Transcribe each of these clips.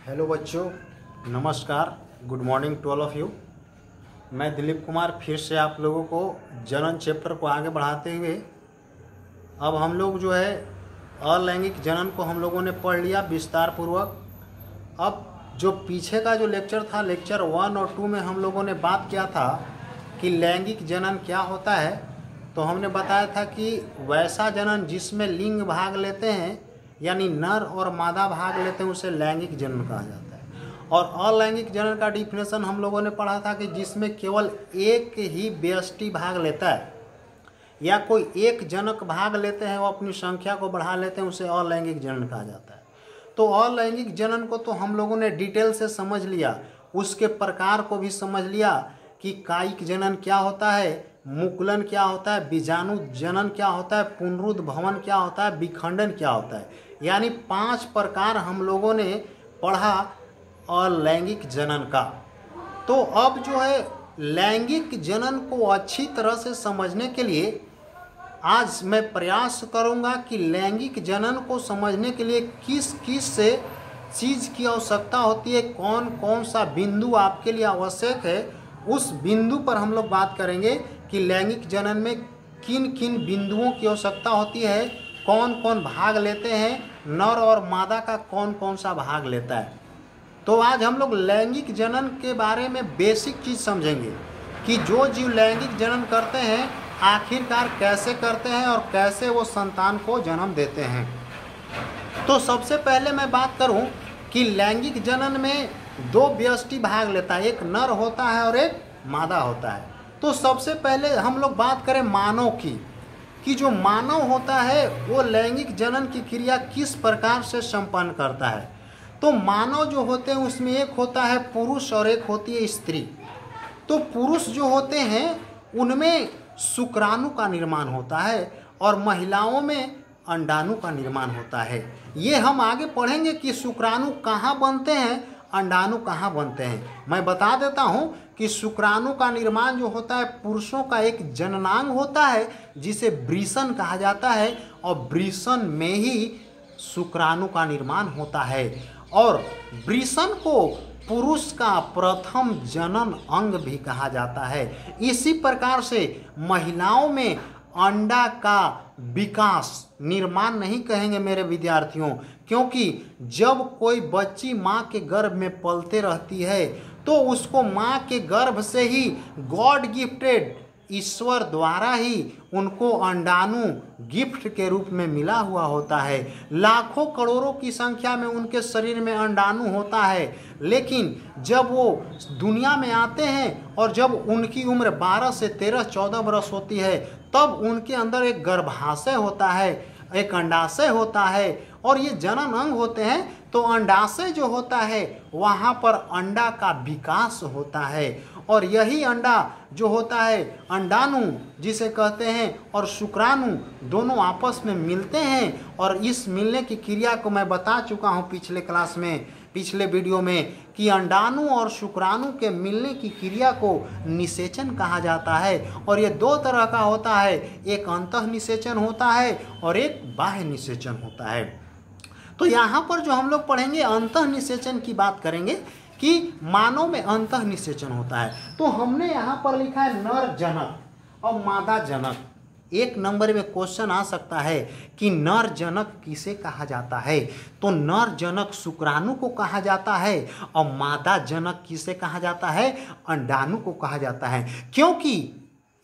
Hello बच्चों, नमस्कार। Good morning to all of you. मैं दिलीप कुमार फिर से आप लोगों को जनन चैप्टर को आगे बढ़ाते हुए अब हम लोग जो है अलैंगिक जनन को हम लोगों ने पढ़ लिया विस्तार पूर्वक। अब जो पीछे का जो लेक्चर था, लेक्चर 1 और 2 में हम लोगों ने बात किया था कि लैंगिक जनन क्या होता है। तो हमने बताया था कि वैसा जनन जिसमें लिंग भाग लेते हैं, यानी नर और मादा भाग लेते हैं, उसे लैंगिक जनन कहा जाता है। और अलैंगिक जनन का डिफिनेशन हम लोगों ने पढ़ा था कि जिसमें केवल एक ही व्यष्टि भाग लेता है या कोई एक जनक भाग लेते हैं, वो अपनी संख्या को बढ़ा लेते हैं, उसे अलैंगिक जनन कहा जाता है। तो अलैंगिक जनन को तो हम लोगों ने डिटेल से समझ लिया, उसके प्रकार को भी समझ लिया कि कायिक जनन क्या होता है, मुकुलन क्या होता है, बीजाणु जनन क्या होता है, पुनरुद्भवन क्या होता है, विखंडन क्या होता है। यानी 5 प्रकार हम लोगों ने पढ़ा अलैंगिक जनन का। तो अब जो है लैंगिक जनन को अच्छी तरह से समझने के लिए आज मैं प्रयास करूंगा कि लैंगिक जनन को समझने के लिए किस किस से चीज़ की आवश्यकता होती है, कौन कौन सा बिंदु आपके लिए आवश्यक है, उस बिंदु पर हम लोग बात करेंगे कि लैंगिक जनन में किन किन बिंदुओं की आवश्यकता होती है, कौन कौन भाग लेते हैं, नर और मादा का कौन कौन सा भाग लेता है। तो आज हम लोग लैंगिक जनन के बारे में बेसिक चीज़ समझेंगे कि जो जीव लैंगिक जनन करते हैं आखिरकार कैसे करते हैं और कैसे वो संतान को जन्म देते हैं। तो सबसे पहले मैं बात करूं कि लैंगिक जनन में 2 व्यष्टि भाग लेता है, एक नर होता है और एक मादा होता है। तो सबसे पहले हम लोग बात करें मानव की कि जो मानव होता है वो लैंगिक जनन की क्रिया किस प्रकार से संपन्न करता है। तो मानव जो होते हैं उसमें एक होता है पुरुष और एक होती है स्त्री। तो पुरुष जो होते हैं उनमें शुक्राणु का निर्माण होता है और महिलाओं में अंडाणु का निर्माण होता है। ये हम आगे पढ़ेंगे कि शुक्राणु कहाँ बनते हैं, अंडाणु कहाँ बनते हैं। मैं बता देता हूँ कि शुक्राणु का निर्माण जो होता है पुरुषों का एक जननांग होता है जिसे वृषण कहा जाता है, और वृषण में ही शुक्राणु का निर्माण होता है। और वृषण को पुरुष का प्रथम जनन अंग भी कहा जाता है। इसी प्रकार से महिलाओं में अंडा का विकास, निर्माण नहीं कहेंगे मेरे विद्यार्थियों, क्योंकि जब कोई बच्ची माँ के गर्भ में पलते रहती है तो उसको माँ के गर्भ से ही गॉड गिफ्टेड, ईश्वर द्वारा ही उनको अंडाणु गिफ्ट के रूप में मिला हुआ होता है। लाखों करोड़ों की संख्या में उनके शरीर में अंडाणु होता है, लेकिन जब वो दुनिया में आते हैं और जब उनकी उम्र 12 से 13, 14 वर्ष होती है तब उनके अंदर एक गर्भाशय होता है, एक अंडाशय होता है और ये जनन अंग होते हैं। तो अंडाशय जो होता है वहाँ पर अंडा का विकास होता है और यही अंडा जो होता है अंडाणु जिसे कहते हैं और शुक्राणु दोनों आपस में मिलते हैं। और इस मिलने की क्रिया को मैं बता चुका हूँ पिछले क्लास में, पिछले वीडियो में, कि अंडाणु और शुक्राणु के मिलने की क्रिया को निषेचन कहा जाता है। और ये 2 तरह का होता है, एक अंतःनिषेचन होता है और एक बाह्य निषेचन होता है। तो यहाँ पर जो हम लोग पढ़ेंगे अंतःनिषेचन की बात करेंगे कि मानव में अंतःनिषेचन होता है। तो हमने यहाँ पर लिखा है नर जनक और मादा जनक। 1 नंबर में क्वेश्चन आ सकता है कि नर जनक किसे कहा जाता है। तो नर जनक शुक्राणु को कहा जाता है और मादा जनक किसे कहा जाता है, अंडाणु को कहा जाता है, क्योंकि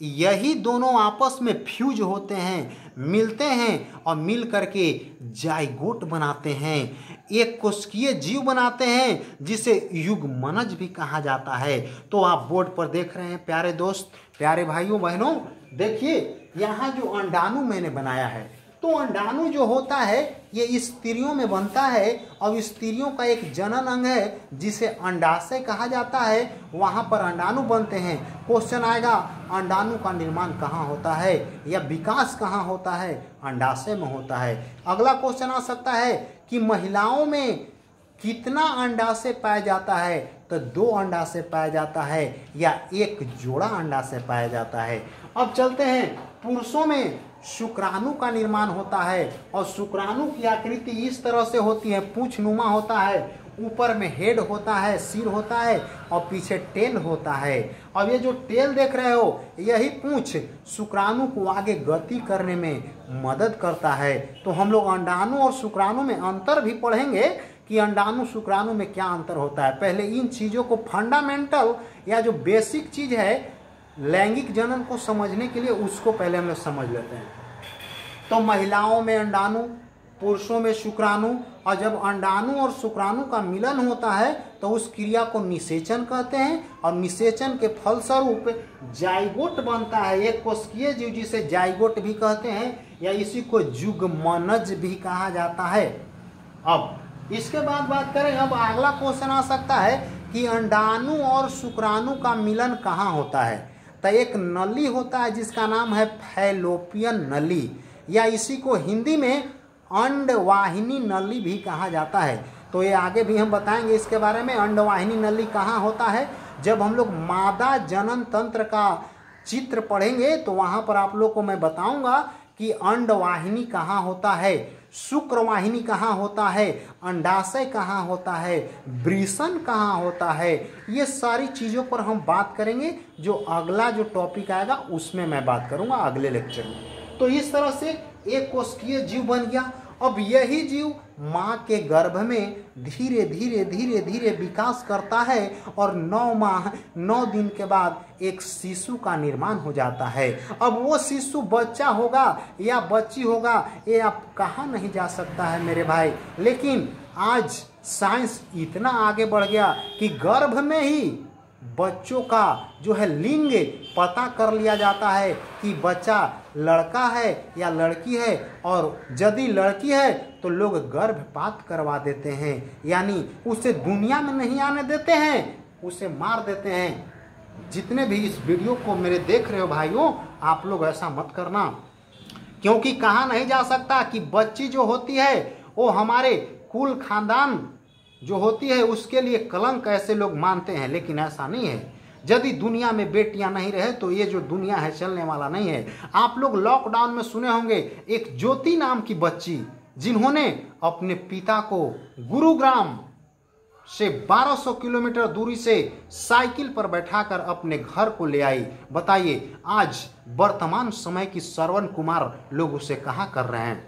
यही दोनों आपस में फ्यूज होते हैं, मिलते हैं और मिल करके जाइगोट बनाते हैं, एक कोशिकीय जीव बनाते हैं जिसे युग्मनज भी कहा जाता है। तो आप बोर्ड पर देख रहे हैं प्यारे दोस्त, प्यारे भाइयों बहनों, देखिए यहाँ जो अंडाणु मैंने बनाया है, तो अंडाणु जो होता है ये स्त्रियों में बनता है और स्त्रियों का एक जनन अंग है जिसे अंडाशय कहा जाता है, वहाँ पर अंडाणु बनते हैं। क्वेश्चन आएगा अंडाणु का निर्माण कहाँ होता है या विकास कहाँ होता है, अंडाशय में होता है। अगला क्वेश्चन आ सकता है कि महिलाओं में कितना अंडाशय पाया जाता है, तो 2 अंडाशय पाया जाता है या 1 जोड़ा अंडाशय पाया जाता है। अब चलते हैं, पुरुषों में शुक्राणु का निर्माण होता है और शुक्राणु की आकृति इस तरह से होती है, पूंछनुमा होता है, ऊपर में हेड होता है, सिर होता है और पीछे टेल होता है। अब ये जो टेल देख रहे हो यही पूंछ शुक्राणु को आगे गति करने में मदद करता है। तो हम लोग अंडाणु और शुक्राणु में अंतर भी पढ़ेंगे कि अंडाणु शुक्राणु में क्या अंतर होता है। पहले इन चीज़ों को फंडामेंटल या जो बेसिक चीज़ है लैंगिक जनन को समझने के लिए उसको पहले हम लोग समझ लेते हैं। तो महिलाओं में अंडाणु, पुरुषों में शुक्राणु, और जब अंडाणु और शुक्राणु का मिलन होता है तो उस क्रिया को निषेचन कहते हैं, और निषेचन के फलस्वरूप जाइगोट बनता है, एक कोशिकीय जीव जिसे जाइगोट भी कहते हैं या इसी को जुगमनज भी कहा जाता है। अब इसके बाद बात करें, अब अगला क्वेश्चन आ सकता है कि अंडाणु और शुक्राणु का मिलन कहाँ होता है। तो एक नली होता है जिसका नाम है फैलोपियन नली, या इसी को हिंदी में अंडवाहिनी नली भी कहा जाता है। तो ये आगे भी हम बताएंगे इसके बारे में। अंडवाहिनी नली कहाँ होता है, जब हम लोग मादा जनन तंत्र का चित्र पढ़ेंगे तो वहाँ पर आप लोग को मैं बताऊंगा कि अंडवाहिनी कहाँ होता है, शुक्रवाहिनी कहाँ होता है, अंडाशय कहाँ होता है, वृषण कहाँ होता है। ये सारी चीज़ों पर हम बात करेंगे, जो अगला जो टॉपिक आएगा उसमें मैं बात करूँगा अगले लेक्चर में। तो इस तरह से एक कोशिकीय जीव बन गया। अब यही जीव माँ के गर्भ में धीरे धीरे धीरे धीरे विकास करता है और 9 माह 9 दिन के बाद एक शिशु का निर्माण हो जाता है। अब वो शिशु बच्चा होगा या बच्ची होगा ये आप कहा नहीं जा सकता है मेरे भाई, लेकिन आज साइंस इतना आगे बढ़ गया कि गर्भ में ही बच्चों का जो है लिंग पता कर लिया जाता है कि बच्चा लड़का है या लड़की है, और यदि लड़की है तो लोग गर्भपात करवा देते हैं, यानी उसे दुनिया में नहीं आने देते हैं, उसे मार देते हैं। जितने भी इस वीडियो को मेरे देख रहे हो भाइयों, आप लोग ऐसा मत करना, क्योंकि कहा नहीं जा सकता कि बच्ची जो होती है वो हमारे कुल खानदान जो होती है उसके लिए कलंक ऐसे लोग मानते हैं, लेकिन ऐसा नहीं है। यदि दुनिया में बेटियां नहीं रहे तो ये जो दुनिया है चलने वाला नहीं है। आप लोग लॉकडाउन में सुने होंगे एक ज्योति नाम की बच्ची, जिन्होंने अपने पिता को गुरुग्राम से 1200 किलोमीटर दूरी से साइकिल पर बैठाकर अपने घर को ले आई। बताइए आज वर्तमान समय की श्रवण कुमार लोग उसे कहाँ कर रहे हैं,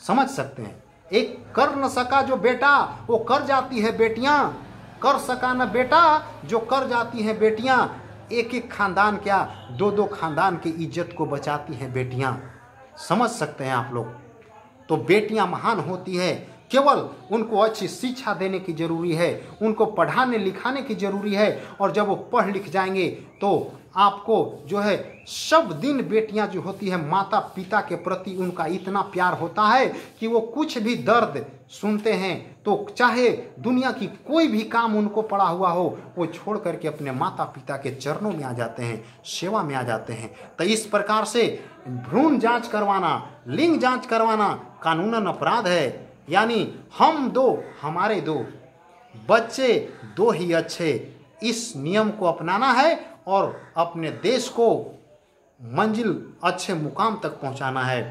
समझ सकते हैं। एक कर न सका जो बेटा वो कर जाती है बेटियां, कर सका न बेटा जो कर जाती हैं बेटियां। एक एक खानदान क्या 2-2 खानदान की इज्जत को बचाती हैं बेटियां, समझ सकते हैं आप लोग। तो बेटियां महान होती है, केवल उनको अच्छी शिक्षा देने की जरूरी है, उनको पढ़ाने लिखाने की जरूरी है, और जब वो पढ़ लिख जाएंगे तो आपको जो है सब दिन बेटियां जो होती है माता पिता के प्रति उनका इतना प्यार होता है कि वो कुछ भी दर्द सुनते हैं तो चाहे दुनिया की कोई भी काम उनको पड़ा हुआ हो वो छोड़ करके अपने माता पिता के चरणों में आ जाते हैं, सेवा में आ जाते हैं। तो इस प्रकार से भ्रूण जांच करवाना, लिंग जांच करवाना कानूनन अपराध है, यानी हम 2 हमारे 2 बच्चे 2 ही अच्छे, इस नियम को अपनाना है और अपने देश को मंजिल अच्छे मुकाम तक पहुंचाना है।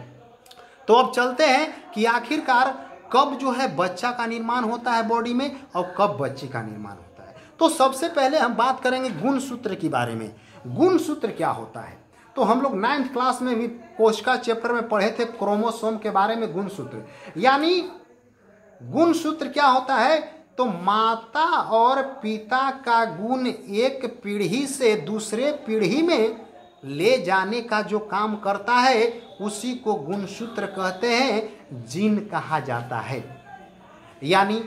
तो अब चलते हैं कि आखिरकार कब जो है बच्चा का निर्माण होता है बॉडी में और कब बच्ची का निर्माण होता है। तो सबसे पहले हम बात करेंगे गुणसूत्र के बारे में। गुणसूत्र क्या होता है, तो हम लोग 9th क्लास में भी कोशिका चैप्टर में पढ़े थे क्रोमोसोम के बारे में। गुणसूत्र यानी गुणसूत्र क्या होता है, तो माता और पिता का गुण एक पीढ़ी से दूसरे पीढ़ी में ले जाने का जो काम करता है उसी को गुणसूत्र कहते हैं, जीन कहा जाता है। यानी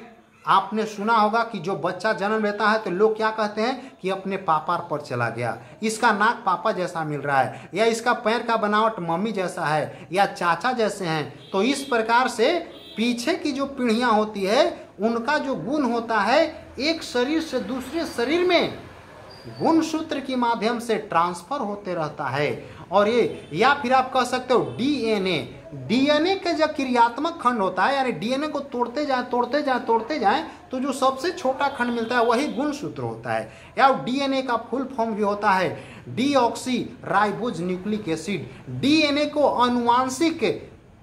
आपने सुना होगा कि जो बच्चा जन्म लेता है तो लोग क्या कहते हैं कि अपने पापा पर चला गया, इसका नाक पापा जैसा मिल रहा है, या इसका पैर का बनावट मम्मी जैसा है, या चाचा जैसे हैं। तो इस प्रकार से पीछे की जो पीढ़ियां होती है उनका जो गुण होता है एक शरीर से दूसरे शरीर में गुणसूत्र के माध्यम से ट्रांसफर होते रहता है। और ये या फिर आप कह सकते हो डीएनए का जो क्रियात्मक खंड होता है, यानी डीएनए को तोड़ते जाएं तो जो सबसे छोटा खंड मिलता है वही गुणसूत्र होता है। या डीएनए का फुल फॉर्म भी होता है deoxy ribose nucleic acid. DNA को आनुवांशिक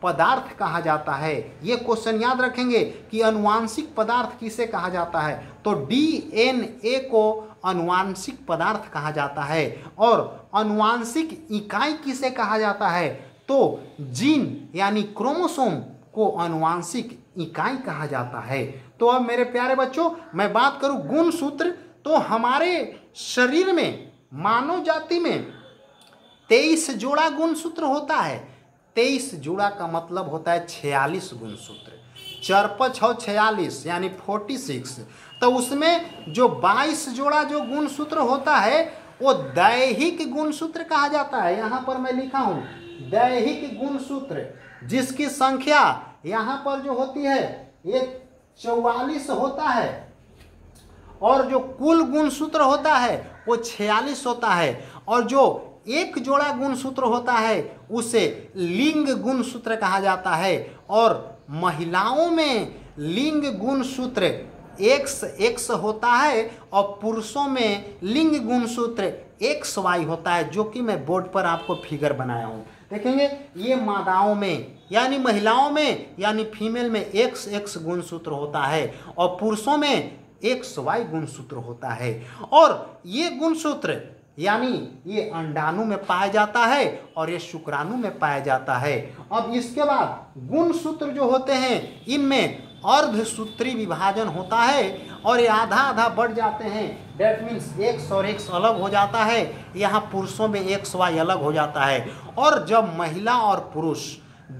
पदार्थ कहा जाता है? ये क्वेश्चन याद रखेंगे कि अनुवांशिक पदार्थ किसे कहा जाता है? तो डीएनए को अनुवांशिक पदार्थ कहा जाता है। और अनुवांशिक इकाई किसे कहा जाता है? तो जीन यानी क्रोमोसोम को अनुवांशिक इकाई कहा जाता है। तो अब मेरे प्यारे बच्चों, मैं बात करूं गुणसूत्र, तो हमारे शरीर में, मानव जाति में 23 जोड़ा गुणसूत्र होता है। 23 जोड़ा का मतलब होता है 46 गुणसूत्र। 4 × 6 46 यानी 46। तो उसमें जो 22 जोड़ा जो गुणसूत्र होता है वो दैहिक गुणसूत्र कहा जाता है। यहाँ पर मैं लिखा हूँ दैहिक गुणसूत्र, जिसकी संख्या यहाँ पर जो होती है ये 44 होता है, और जो कुल गुणसूत्र होता है वो 46 होता है। और जो एक जोड़ा गुणसूत्र होता है उसे लिंग गुणसूत्र कहा जाता है। और महिलाओं में लिंग गुणसूत्र XX होता है और पुरुषों में लिंग गुणसूत्र XY होता है, जो कि मैं बोर्ड पर आपको फिगर बनाया हूँ। देखेंगे ये मादाओं में यानी महिलाओं में यानी फीमेल में XX गुणसूत्र होता है और पुरुषों में XY गुणसूत्र होता है। और ये गुणसूत्र यानी ये अंडाणु में पाया जाता है और ये शुक्राणु में पाया जाता है। अब इसके बाद गुणसूत्र जो होते हैं इनमें अर्धसूत्री विभाजन होता है और ये आधा आधा बढ़ जाते हैं। डेट मीन्स X और X अलग हो जाता है। यहाँ पुरुषों में XY अलग हो जाता है। और जब महिला और पुरुष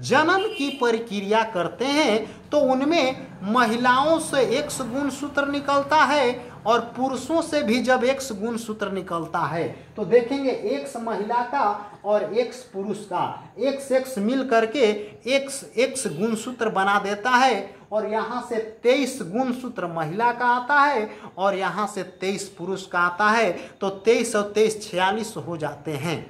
जन्म की प्रक्रिया करते हैं तो उनमें महिलाओं से X गुणसूत्र निकलता है और पुरुषों से भी जब X गुणसूत्र निकलता है तो देखेंगे X महिला का और X पुरुष का XX मिल करके XX गुणसूत्र बना देता है। और यहाँ से 23 गुणसूत्र महिला का आता है और यहाँ से 23 पुरुष का आता है। तो 23 और 23 46 हो जाते हैं।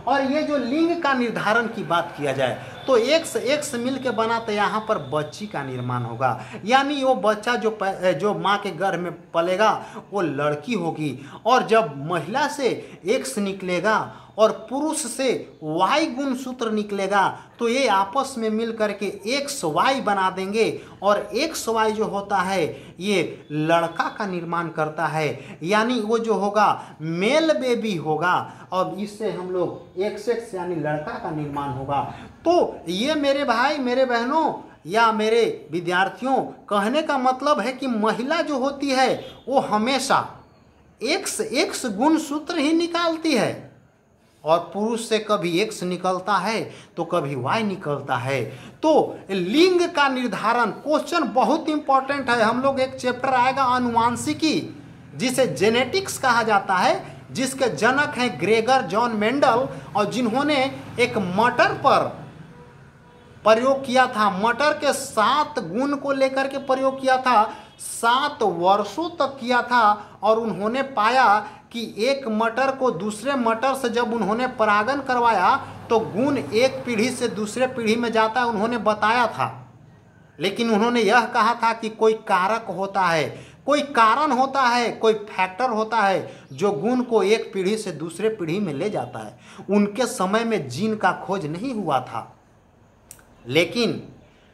और ये जो लिंग का निर्धारण की बात किया जाए तो XX मिल के बना तो यहाँ पर बच्ची का निर्माण होगा, यानी वो बच्चा जो माँ के गर्भ में पलेगा वो लड़की होगी। और जब महिला से X निकलेगा और पुरुष से Y गुणसूत्र निकलेगा तो ये आपस में मिल करके XY बना देंगे और XY जो होता है ये लड़का का निर्माण करता है, यानी वो जो होगा मेल बेबी होगा और इससे हम लोग XX यानी लड़का का निर्माण होगा। तो ये मेरे भाई मेरे बहनों या मेरे विद्यार्थियों, कहने का मतलब है कि महिला जो होती है वो हमेशा XX गुणसूत्र ही निकालती है और पुरुष से कभी X निकलता है तो कभी Y निकलता है। तो लिंग का निर्धारण क्वेश्चन बहुत इंपॉर्टेंट है। हम लोग एक चैप्टर आएगा अनुवांशिकी जिसे जेनेटिक्स कहा जाता है, जिसके जनक हैं ग्रेगर जॉन मेंडल और जिन्होंने एक मटर पर प्रयोग किया था। मटर के 7 गुण को लेकर के प्रयोग किया था, 7 वर्षों तक किया था और उन्होंने पाया कि एक मटर को दूसरे मटर से जब उन्होंने परागण करवाया तो गुण एक पीढ़ी से दूसरे पीढ़ी में जाता है, उन्होंने बताया था। लेकिन उन्होंने यह कहा था कि कोई कारक होता है, कोई कारण होता है, कोई फैक्टर होता है जो गुण को एक पीढ़ी से दूसरे पीढ़ी में ले जाता है। उनके समय में जीन का खोज नहीं हुआ था, लेकिन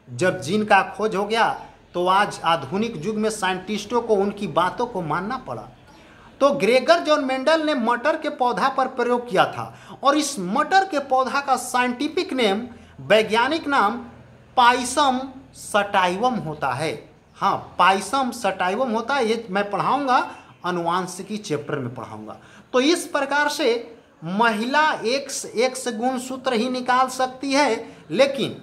जब जीन का खोज हो गया तो आज आधुनिक युग में साइंटिस्टों को उनकी बातों को मानना पड़ा। तो ग्रेगर जॉन मेंडल ने मटर के पौधा पर प्रयोग किया था और इस मटर के पौधा का साइंटिफिक नेम, वैज्ञानिक नाम पाइसम सटाइवम होता है। हाँ, पाइसम सटाइवम होता है। ये मैं पढ़ाऊंगा, अनुवांशिकी चैप्टर में पढ़ाऊंगा। तो इस प्रकार से महिला XX गुणसूत्र ही निकाल सकती है, लेकिन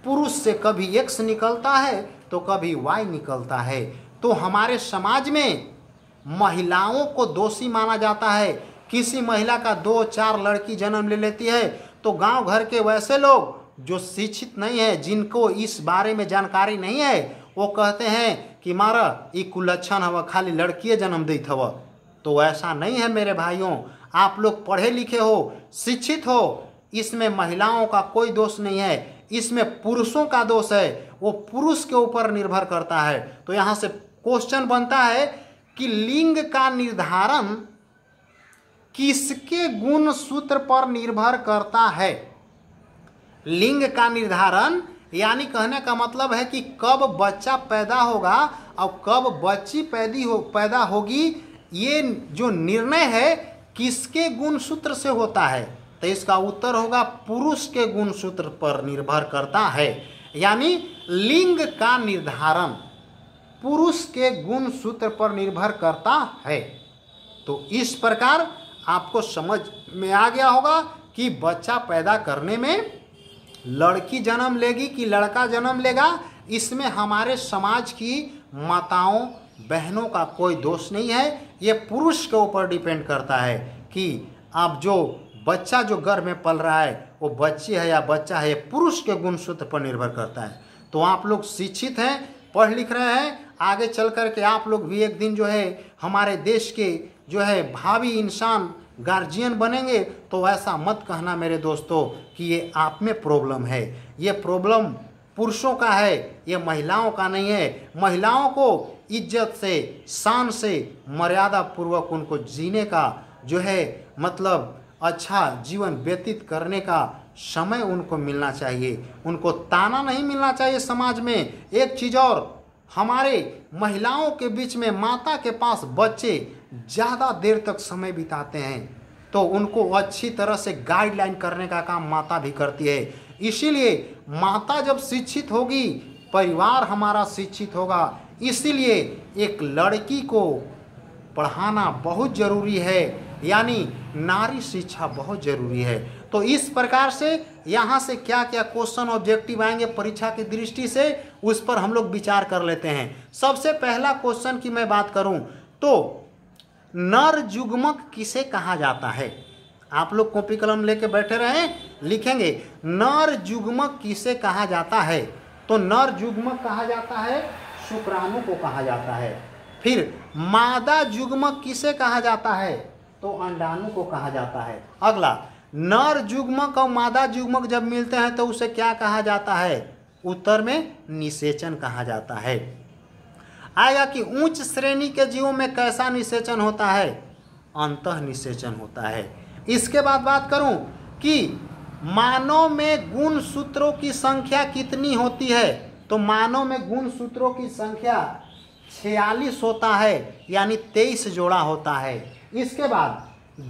पुरुष से कभी X निकलता है तो कभी Y निकलता है। तो हमारे समाज में महिलाओं को दोषी माना जाता है। किसी महिला का 2-4 लड़की जन्म ले लेती है तो गांव घर के वैसे लोग जो शिक्षित नहीं है, जिनको इस बारे में जानकारी नहीं है, वो कहते हैं कि मारा ये कुलक्षण हवा, खाली लड़कियां जन्म दी हवा। तो ऐसा नहीं है मेरे भाइयों, आप लोग पढ़े लिखे हो, शिक्षित हो, इसमें महिलाओं का कोई दोष नहीं है, इसमें पुरुषों का दोष है। वो पुरुष के ऊपर निर्भर करता है। तो यहाँ से क्वेश्चन बनता है कि लिंग का निर्धारण किसके गुण सूत्र पर निर्भर करता है? लिंग का निर्धारण यानी कहने का मतलब है कि कब बच्चा पैदा होगा और कब बच्ची पैदा होगी, ये जो निर्णय है किसके गुणसूत्र से होता है? तो इसका उत्तर होगा पुरुष के गुणसूत्र पर निर्भर करता है। यानी लिंग का निर्धारण पुरुष के गुणसूत्र पर निर्भर करता है। तो इस प्रकार आपको समझ में आ गया होगा कि बच्चा पैदा करने में लड़की जन्म लेगी कि लड़का जन्म लेगा, इसमें हमारे समाज की माताओं बहनों का कोई दोष नहीं है। ये पुरुष के ऊपर डिपेंड करता है कि अब जो बच्चा जो गर्भ में पल रहा है वो बच्ची है या बच्चा है, ये पुरुष के गुणसूत्र पर निर्भर करता है। तो आप लोग शिक्षित हैं, पढ़ लिख रहे हैं, आगे चल कर के आप लोग भी एक दिन जो है हमारे देश के जो है भावी इंसान गार्जियन बनेंगे। तो ऐसा मत कहना मेरे दोस्तों कि ये आप में प्रॉब्लम है। ये प्रॉब्लम पुरुषों का है, ये महिलाओं का नहीं है। महिलाओं को इज्जत से, शान से, मर्यादा पूर्वक उनको जीने का जो है मतलब अच्छा जीवन व्यतीत करने का समय उनको मिलना चाहिए। उनको ताना नहीं मिलना चाहिए समाज में। एक चीज़ और, हमारे महिलाओं के बीच में माता के पास बच्चे ज़्यादा देर तक समय बिताते हैं, तो उनको अच्छी तरह से गाइडलाइन करने का काम माता भी करती है। इसीलिए माता जब शिक्षित होगी, परिवार हमारा शिक्षित होगा। इसीलिए एक लड़की को पढ़ाना बहुत ज़रूरी है, यानी नारी शिक्षा बहुत ज़रूरी है। तो इस प्रकार से यहाँ से क्या क्या क्वेश्चन ऑब्जेक्टिव आएंगे परीक्षा की दृष्टि से, उस पर हम लोग विचार कर लेते हैं। सबसे पहला क्वेश्चन की मैं बात करूं तो नर युग्मक किसे कहा जाता है? आप लोग कॉपी कलम लेके बैठे रहे, लिखेंगे नर युग्मक किसे कहा जाता है। तो नर युग्मक कहा जाता है शुक्राणु को कहा जाता है। फिर मादा युग्मक किसे कहा जाता है? तो अंडाणु को कहा जाता है। अगला, नर युग्मक और मादा युग्मक जब मिलते हैं तो उसे क्या कहा जाता है? उत्तर में निषेचन कहा जाता है। आएगा कि उच्च श्रेणी के जीवों में कैसा निषेचन होता है? अंतः निषेचन होता है। इसके बाद बात करूं कि मानव में गुण सूत्रों की संख्या कितनी होती है? तो मानव में गुण सूत्रों की संख्या 46 होता है, यानी 23 जोड़ा होता है। इसके बाद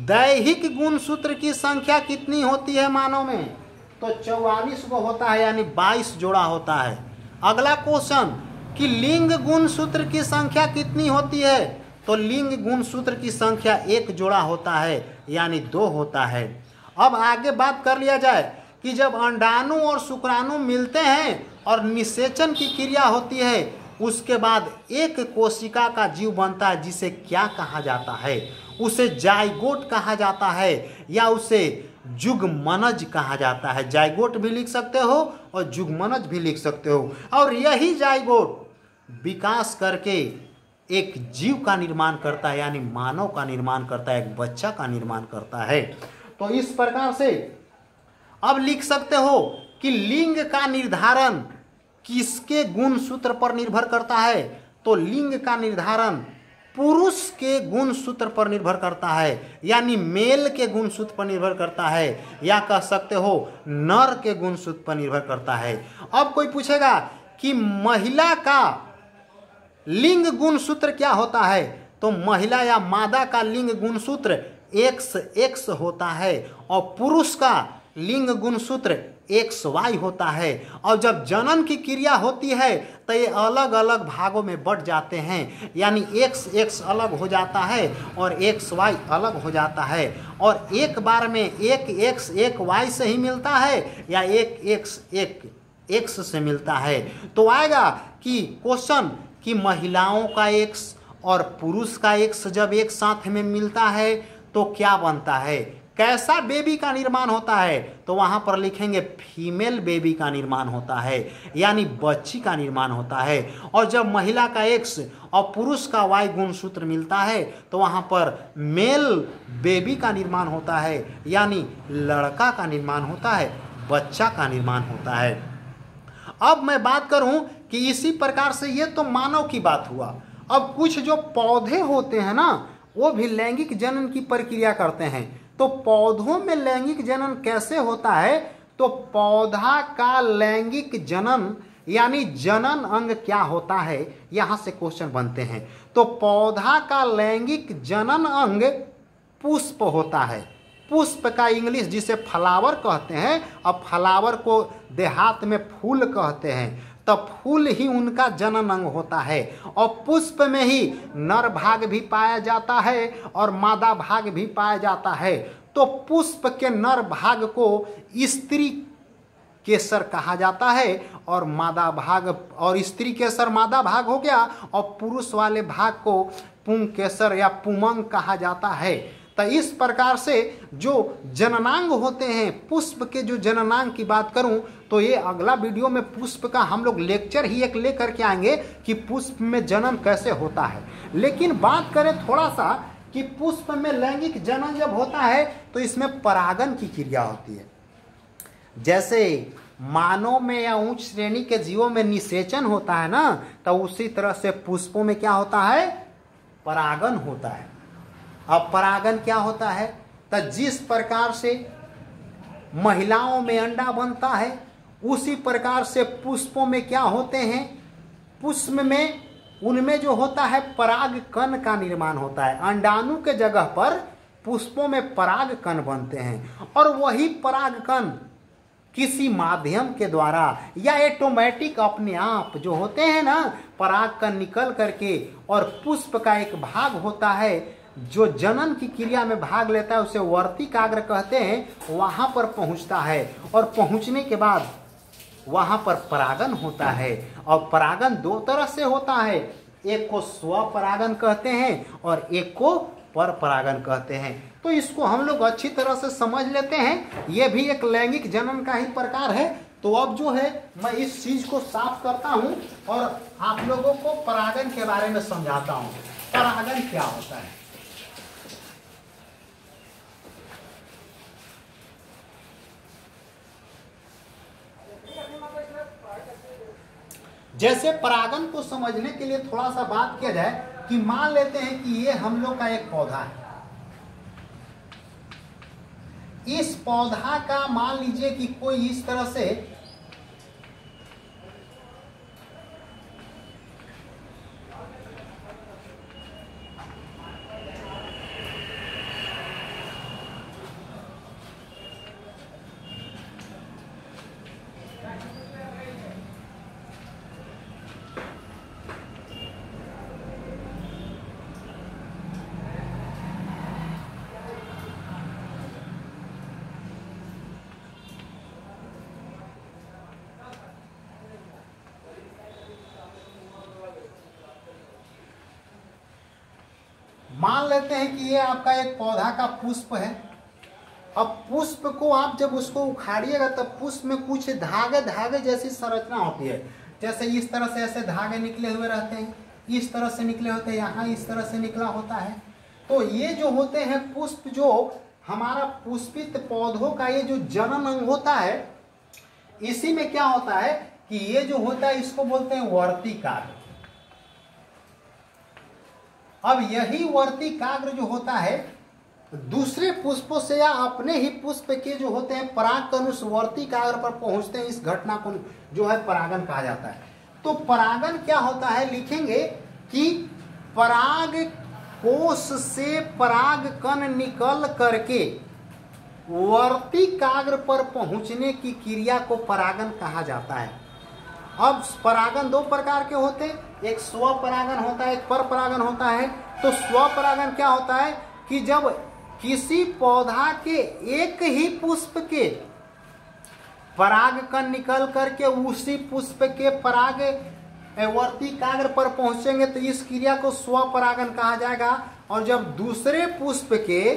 दैहिक गुणसूत्र की संख्या कितनी होती है मानव में? तो 44 को होता है, यानी 22 जोड़ा होता है। अगला क्वेश्चन कि लिंग गुणसूत्र की संख्या कितनी होती है? तो लिंग गुणसूत्र की संख्या 1 जोड़ा होता है, यानी 2 होता है। अब आगे बात कर लिया जाए कि जब अंडाणु और शुक्राणु मिलते हैं और निषेचन की क्रिया होती है, उसके बाद एक कोशिका का जीव बनता है, जिसे क्या कहा जाता है? उसे जाइगोट कहा जाता है या उसे जुगमनज कहा जाता है। जाइगोट भी लिख सकते हो और जुगमनज भी लिख सकते हो। और यही जाइगोट विकास करके एक जीव का निर्माण करता है, यानी मानव का निर्माण करता है, एक बच्चा का निर्माण करता है। तो इस प्रकार से अब लिख सकते हो कि लिंग का निर्धारण किसके गुणसूत्र पर निर्भर करता है? तो लिंग का निर्धारण पुरुष के गुणसूत्र पर निर्भर करता है, यानी मेल के गुणसूत्र पर निर्भर करता है, या कह सकते हो नर के गुणसूत्र पर निर्भर करता है। अब कोई पूछेगा कि महिला का लिंग गुणसूत्र क्या होता है? तो महिला या मादा का लिंग गुणसूत्र XX होता है और पुरुष का लिंग गुणसूत्र XY होता है। और जब जनन की क्रिया होती है तो ये अलग अलग भागों में बट जाते हैं, यानी XX अलग हो जाता है और XY अलग हो जाता है। और एक बार में एक X एक Y से ही मिलता है या एक X एक X से मिलता है। तो आएगा कि क्वेश्चन कि महिलाओं का X और पुरुष का X जब एक साथ में मिलता है तो क्या बनता है? कैसा बेबी का निर्माण होता है? तो वहाँ पर लिखेंगे फीमेल बेबी का निर्माण होता है, यानी बच्ची का निर्माण होता है। और जब महिला का X और पुरुष का Y गुणसूत्र मिलता है तो वहाँ पर मेल बेबी का निर्माण होता है, यानी लड़का का निर्माण होता है, बच्चा का निर्माण होता है। अब मैं बात करूं कि इसी प्रकार से ये तो मानव की बात हुआ। अब कुछ जो पौधे होते हैं ना, वो भी लैंगिक जनन की प्रक्रिया करते हैं। तो पौधों में लैंगिक जनन कैसे होता है? तो पौधा का लैंगिक जनन यानी जनन अंग क्या होता है, यहां से क्वेश्चन बनते हैं। तो पौधा का लैंगिक जनन अंग पुष्प होता है। पुष्प का इंग्लिश जिसे फ्लावर कहते हैं, अब फ्लावर को देहात में फूल कहते हैं, तब फूल ही उनका जनन अंग होता है। और पुष्प में ही नर भाग भी पाया जाता है और मादा भाग भी पाया जाता है। तो पुष्प के नर भाग को स्त्री केसर कहा जाता है और मादा भाग, और स्त्री केसर मादा भाग हो गया, और पुरुष वाले भाग को पुंग केसर या पुमंग कहा जाता है। तो इस प्रकार से जो जननांग होते हैं, पुष्प के जो जननांग की बात करूं तो ये अगला वीडियो में पुष्प का हम लोग लेक्चर ही एक लेकर के आएंगे कि पुष्प में जनन कैसे होता है। लेकिन बात करें थोड़ा सा कि पुष्प में लैंगिक जनन जब होता है तो इसमें परागन की क्रिया होती है। जैसे मानव में या उच्च श्रेणी के जीवों में निषेचन होता है ना, तो उसी तरह से पुष्पों में क्या होता है, परागन होता है। अब परागन क्या होता है, तो जिस प्रकार से महिलाओं में अंडा बनता है उसी प्रकार से पुष्पों में क्या होते हैं, पुष्प में उनमें जो होता है पराग कण का निर्माण होता है। अंडाणु के जगह पर पुष्पों में पराग कण बनते हैं और वही पराग कण किसी माध्यम के द्वारा या ऑटोमेटिक अपने आप जो होते हैं ना, पराग कण निकल करके, और पुष्प का एक भाग होता है जो जनन की क्रिया में भाग लेता है, उसे वर्तिकाग्र कहते हैं, वहां पर पहुंचता है और पहुंचने के बाद वहां पर परागन होता है। और परागन दो तरह से होता है, एक को स्वपरागन कहते हैं और एक को पर परागन कहते हैं। तो इसको हम लोग अच्छी तरह से समझ लेते हैं, ये भी एक लैंगिक जनन का ही प्रकार है। तो अब जो है मैं इस चीज को साफ करता हूं और आप लोगों को परागन के बारे में समझाता हूं। परागन क्या होता है, जैसे परागन को समझने के लिए थोड़ा सा बात किया जाए कि मान लेते हैं कि ये हम लोग का एक पौधा है। इस पौधा का मान लीजिए कि कोई इस तरह से मान लेते हैं कि ये आपका एक पौधा का पुष्प है। अब पुष्प को आप जब उसको उखाड़िएगा तब पुष्प में कुछ धागे धागे जैसी संरचना होती है। जैसे इस तरह से ऐसे धागे निकले हुए रहते हैं, इस तरह से निकले होते हैं, यहाँ इस तरह से निकला होता है। तो ये जो होते हैं पुष्प, जो हमारा पुष्पित पौधों का ये जो जनन अंग होता है, इसी में क्या होता है कि ये जो होता है इसको बोलते हैं वर्तिकाग्र। अब यही वर्तिकाग्र जो होता है दूसरे पुष्पों से या अपने ही पुष्प के जो होते हैं परागकण उस वर्तिकाग्र पर पहुंचते हैं, इस घटना को जो है परागन कहा जाता है। तो परागन क्या होता है, लिखेंगे कि पराग कोश से परागकण निकल करके वर्तिकाग्र पर पहुंचने की क्रिया को परागन कहा जाता है। अब परागन दो प्रकार के होते हैं, एक स्वपरागन होता है, एक पर परागन होता है। तो स्वपरागन क्या होता है कि जब किसी पौधा के एक ही पुष्प के परागकण निकल करके उसी पुष्प के पराग वर्तिकाग्र पर पहुंचेंगे तो इस क्रिया को स्वपरागन कहा जाएगा। और जब दूसरे पुष्प के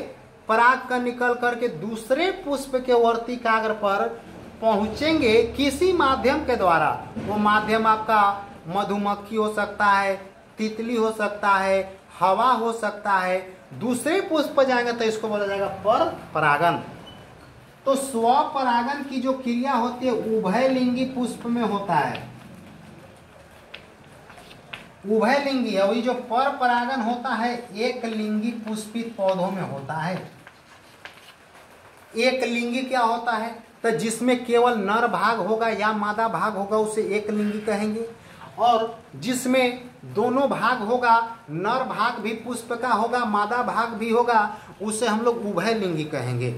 परागकण निकल करके दूसरे पुष्प के वर्तिकाग्र पर पहुंचेंगे किसी माध्यम के द्वारा, वो माध्यम आपका मधुमक्खी हो सकता है, तितली हो सकता है, हवा हो सकता है, दूसरे पुष्प पर जाएंगे तो इसको बोला जाएगा पर परागन। तो स्वपरागन की जो क्रिया होती है उभयलिंगी पुष्प में होता है, उभयलिंगी। और ये जो पर परागन होता है एक लिंगी पुष्पित पौधों में होता है। एक लिंगी क्या होता है तो जिसमें केवल नर भाग होगा या मादा भाग होगा उसे एक लिंगी कहेंगे, और जिसमें दोनों भाग होगा, नर भाग भी पुष्प का होगा, मादा भाग भी होगा, उसे हम लोग उभय लिंगी कहेंगे।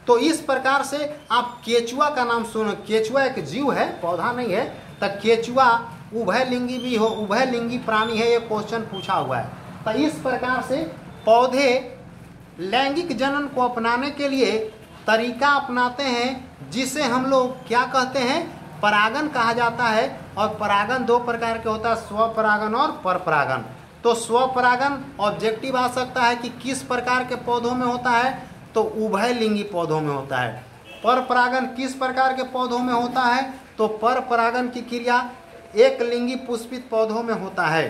तो इस प्रकार से आप केचुआ का नाम सुनो। केचुआ एक जीव है, पौधा नहीं है, तो केचुआ उभय लिंगी भी हो, उभय लिंगी प्राणी है, ये क्वेश्चन पूछा हुआ है। तो इस प्रकार से पौधे लैंगिक जनन को अपनाने के लिए तरीका अपनाते हैं, जिसे हम लोग क्या कहते हैं, परागन कहा जाता है। और परागन दो प्रकार के होता है, स्वपरागन और परपरागन। तो स्वपरागन ऑब्जेक्टिव आ सकता है कि किस प्रकार के पौधों में होता है, तो उभय लिंगी पौधों में होता है। परपरागन किस प्रकार के पौधों में होता है, तो परपरागन की क्रिया एक लिंगी पुष्पित पौधों में होता है।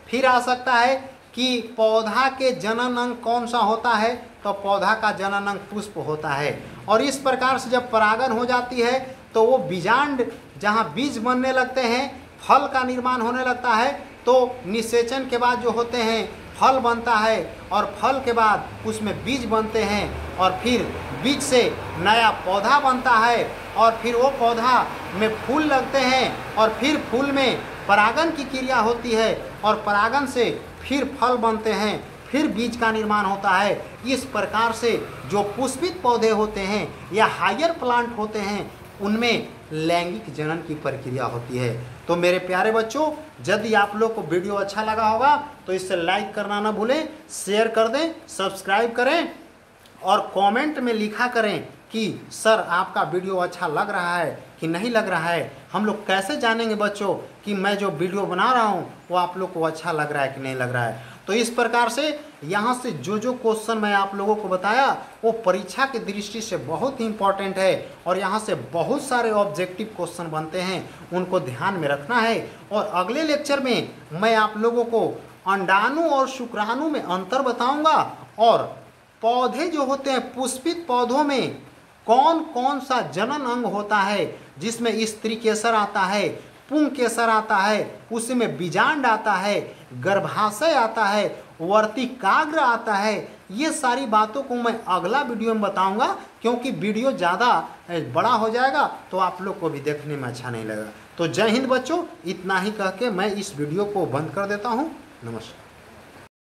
फिर आ सकता है कि पौधा के जनन अंग कौन सा होता है, तो पौधा का जनन अंग पुष्प होता है। और इस प्रकार से जब परागन हो जाती है तो वो बीजांड जहाँ बीज बनने लगते हैं, फल का निर्माण होने लगता है, तो निषेचन के बाद जो होते हैं फल बनता है, और फल के बाद उसमें बीज बनते हैं, और फिर बीज से नया पौधा बनता है, और फिर वो पौधा में फूल लगते हैं, और फिर फूल में परागन की क्रिया होती है, और परागन से फिर फल बनते हैं, फिर बीज का निर्माण होता है। इस प्रकार से जो पुष्पित पौधे होते हैं या हायर प्लांट होते हैं, उनमें लैंगिक जनन की प्रक्रिया होती है। तो मेरे प्यारे बच्चों, यदि आप लोग को वीडियो अच्छा लगा होगा तो इसे लाइक करना ना भूलें, शेयर कर दें, सब्सक्राइब करें, और कमेंट में लिखा करें कि सर आपका वीडियो अच्छा लग रहा है कि नहीं लग रहा है। हम लोग कैसे जानेंगे बच्चों कि मैं जो वीडियो बना रहा हूँ वो आप लोग को अच्छा लग रहा है कि नहीं लग रहा है। तो इस प्रकार से यहाँ से जो क्वेश्चन मैं आप लोगों को बताया वो परीक्षा की दृष्टि से बहुत ही इम्पोर्टेंट है, और यहाँ से बहुत सारे ऑब्जेक्टिव क्वेश्चन बनते हैं, उनको ध्यान में रखना है। और अगले लेक्चर में मैं आप लोगों को अंडाणु और शुक्राणु में अंतर बताऊंगा, और पौधे जो होते हैं पुष्पित पौधों में कौन कौन सा जनन अंग होता है, जिसमें स्त्री केसर आता है, पुंग केसर आता है, उसमें बीजांड आता है, गर्भाशय आता है, वर्तिकाग्र आता है। ये सारी बातों को मैं अगला वीडियो में बताऊंगा, क्योंकि वीडियो ज़्यादा बड़ा हो जाएगा तो आप लोग को भी देखने में अच्छा नहीं लगेगा। तो जय हिंद बच्चों, इतना ही कह के मैं इस वीडियो को बंद कर देता हूँ। नमस्कार।